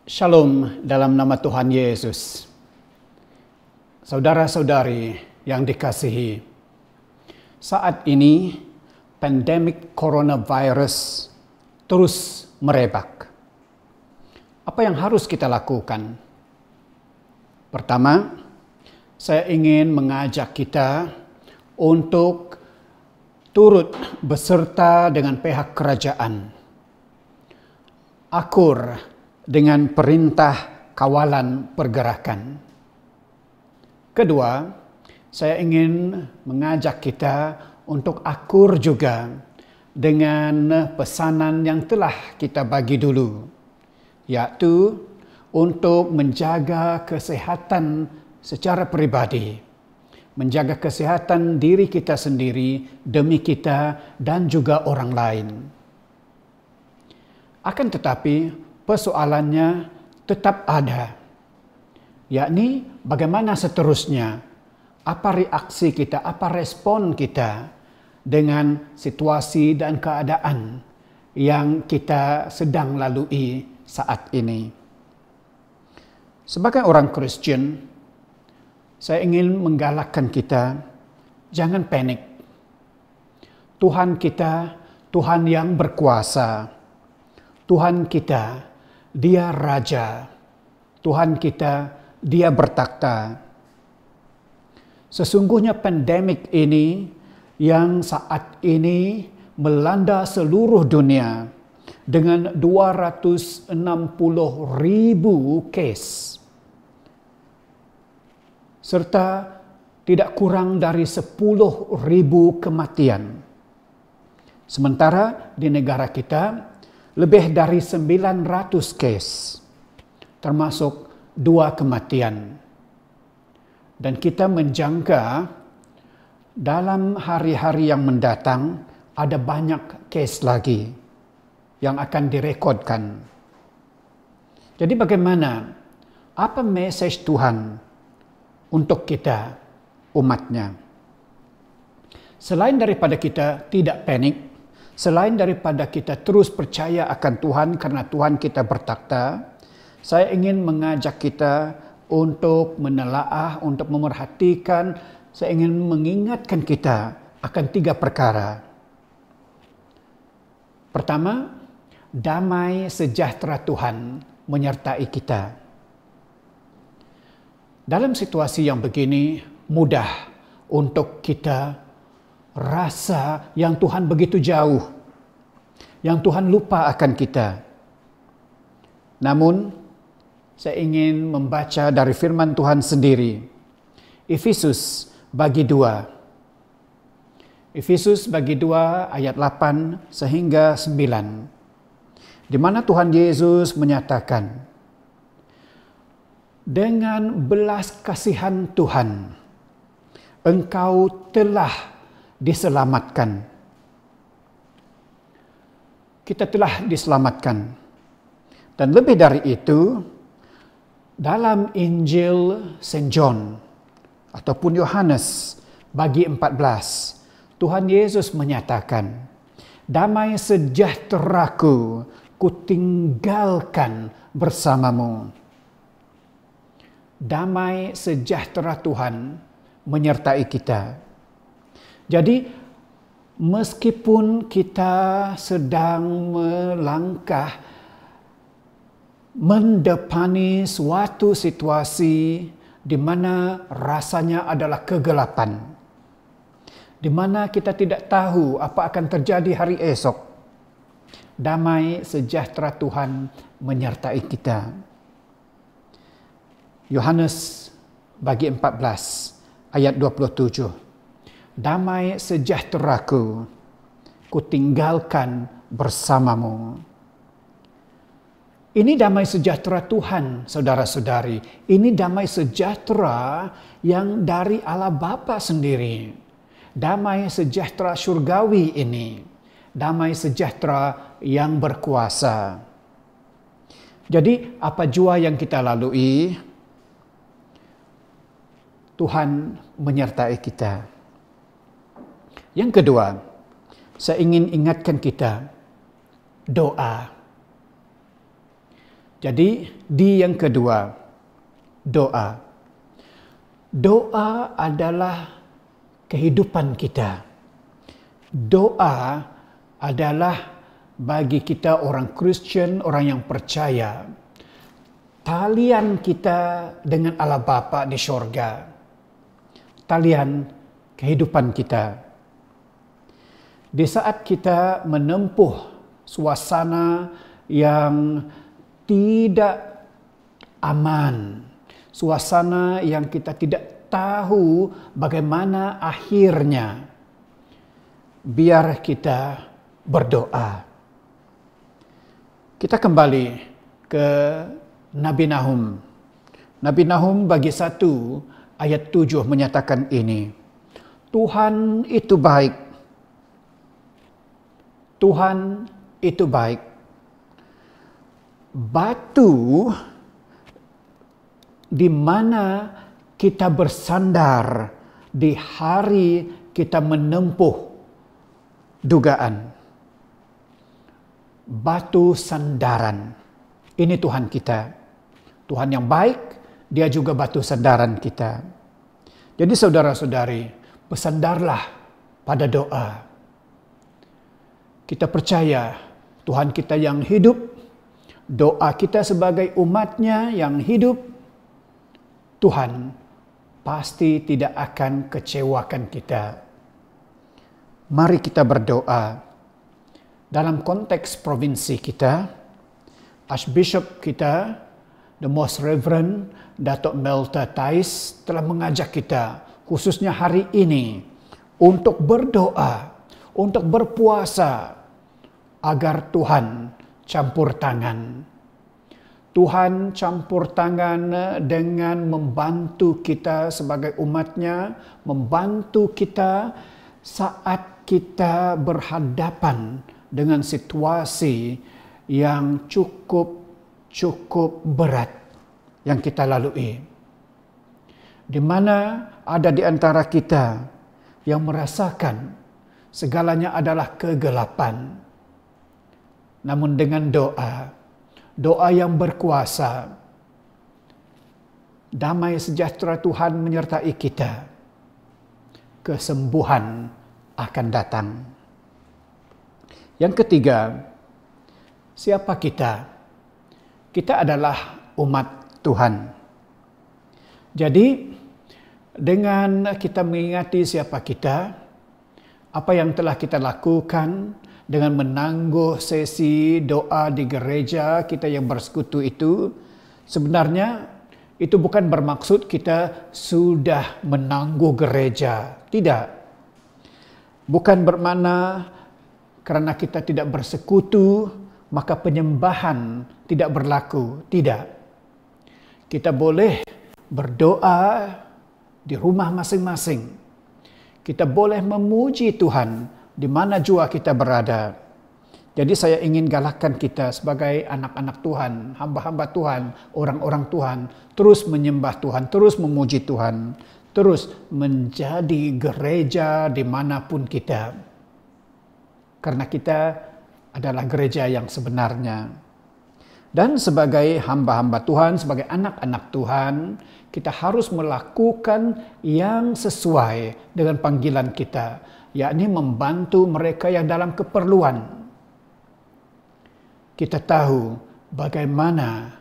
Shalom dalam nama Tuhan Yesus. Saudara-saudari yang dikasihi, saat ini pandemik coronavirus terus merebak. Apa yang harus kita lakukan? Pertama, saya ingin mengajak kita untuk turut beserta dengan pihak kerajaan, akur dengan perintah kawalan pergerakan. Kedua, saya ingin mengajak kita untuk akur juga dengan pesanan yang telah kita bagi dulu, yaitu untuk menjaga kesehatan secara pribadi, menjaga kesehatan diri kita sendiri demi kita dan juga orang lain. Akan tetapi, persoalannya tetap ada, yakni bagaimana seterusnya, apa reaksi kita, apa respon kita dengan situasi dan keadaan yang kita sedang lalui saat ini. Sebagai orang Kristen, saya ingin menggalakkan kita, jangan panik. Tuhan kita, Tuhan yang berkuasa. Tuhan kita, Dia Raja. Tuhan kita, Dia bertakhta. Sesungguhnya pandemik ini yang saat ini melanda seluruh dunia dengan 260.000 case, serta tidak kurang dari 10.000 kematian. Sementara di negara kita lebih dari 900 case, termasuk 2 kematian. Dan kita menjangka dalam hari-hari yang mendatang ada banyak case lagi yang akan direkodkan. Jadi bagaimana? Apa message Tuhan untuk kita, umatnya? Selain daripada kita tidak panik, selain daripada kita terus percaya akan Tuhan karena Tuhan kita bertakhta, saya ingin mengajak kita untuk menelaah, untuk memerhatikan, saya ingin mengingatkan kita akan 3 perkara. Pertama, damai sejahtera Tuhan menyertai kita. Dalam situasi yang begini, mudah untuk kita rasa yang Tuhan begitu jauh, yang Tuhan lupa akan kita. Namun, saya ingin membaca dari firman Tuhan sendiri. Efesus bagi 2. Efesus bagi 2 ayat 8 sehingga 9. Di mana Tuhan Yesus menyatakan, dengan belas kasihan Tuhan, engkau telah diselamatkan. Kita telah diselamatkan. Dan lebih dari itu, dalam Injil Saint John ataupun Yohanes bagi 14, Tuhan Yesus menyatakan, damai sejahteraku kutinggalkan bersamamu. Damai sejahtera Tuhan menyertai kita. Jadi, meskipun kita sedang melangkah mendepani suatu situasi di mana rasanya adalah kegelapan, di mana kita tidak tahu apa akan terjadi hari esok, damai sejahtera Tuhan menyertai kita. Yohanes bagi 14 ayat 27. Damai sejahteraku kutinggalkan bersamamu. Ini damai sejahtera Tuhan, saudara-saudari. Ini damai sejahtera yang dari Allah Bapa sendiri. Damai sejahtera surgawi ini. Damai sejahtera yang berkuasa. Jadi apa jua yang kita lalui, Tuhan menyertai kita. Yang kedua, saya ingin ingatkan kita doa. Jadi di yang kedua, doa. Doa adalah kehidupan kita. Doa adalah bagi kita orang Kristen, orang yang percaya, talian kita dengan Allah Bapa di sorga. Talian kehidupan kita. Di saat kita menempuh suasana yang tidak aman, suasana yang kita tidak tahu bagaimana akhirnya, biar kita berdoa. Kita kembali ke Nabi Nahum. Nabi Nahum bagi 1 ayat 7 menyatakan ini. Tuhan itu baik. Tuhan itu baik. Batu di mana kita bersandar di hari kita menempuh dugaan. Batu sandaran. Ini Tuhan kita. Tuhan yang baik, dia juga batu sandaran kita. Jadi saudara-saudari, bersandarlah pada doa. Kita percaya Tuhan kita yang hidup, doa kita sebagai umatnya yang hidup, Tuhan pasti tidak akan kecewakan kita. Mari kita berdoa. Dalam konteks provinsi kita, Archbishop kita, The Most Reverend Datuk Melta Thais telah mengajak kita, khususnya hari ini, untuk berdoa, untuk berpuasa, agar Tuhan campur tangan. Tuhan campur tangan dengan membantu kita sebagai umatnya, membantu kita saat kita berhadapan dengan situasi yang cukup berat yang kita lalui. Di mana ada di antara kita yang merasakan segalanya adalah kegelapan. Namun dengan doa yang berkuasa, damai sejahtera Tuhan menyertai kita. Kesembuhan akan datang. Yang ketiga, siapa kita? Kita adalah umat Tuhan. Jadi, dengan kita mengingati siapa kita, apa yang telah kita lakukan dengan menangguh sesi doa di gereja kita yang bersekutu itu, sebenarnya itu bukan bermaksud kita sudah menangguh gereja. Tidak. Bukan bermakna karena kita tidak bersekutu, maka penyembahan tidak berlaku. Tidak. Kita boleh berdoa di rumah masing-masing. Kita boleh memuji Tuhan di mana jua kita berada. Jadi saya ingin galakkan kita sebagai anak-anak Tuhan, hamba-hamba Tuhan, orang-orang Tuhan, terus menyembah Tuhan, terus memuji Tuhan, terus menjadi gereja dimanapun kita. Karena kita adalah gereja yang sebenarnya. Dan sebagai hamba-hamba Tuhan, sebagai anak-anak Tuhan, kita harus melakukan yang sesuai dengan panggilan kita, yakni membantu mereka yang dalam keperluan. Kita tahu bagaimana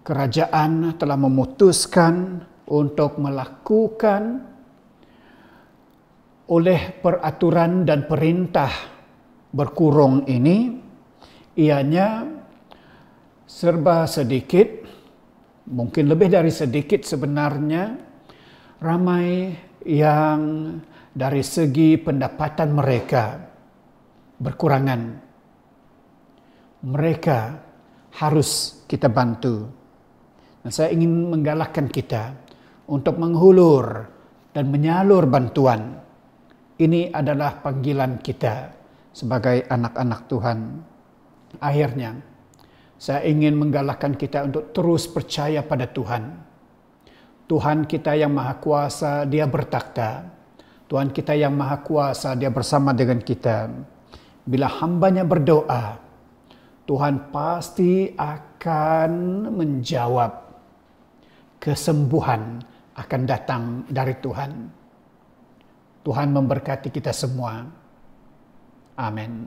kerajaan telah memutuskan untuk melakukan oleh peraturan dan perintah berkurung ini, ianya serba sedikit, mungkin lebih dari sedikit sebenarnya, ramai yang dari segi pendapatan mereka berkurangan. Mereka harus kita bantu. Dan saya ingin menggalakkan kita untuk menghulur dan menyalur bantuan. Ini adalah panggilan kita sebagai anak-anak Tuhan. Akhirnya, saya ingin menggalakkan kita untuk terus percaya pada Tuhan. Tuhan kita yang Maha Kuasa, Dia bertakhta. Tuhan kita yang Maha Kuasa, Dia bersama dengan kita. Bila hambanya berdoa, Tuhan pasti akan menjawab. Kesembuhan akan datang dari Tuhan. Tuhan memberkati kita semua. Amin.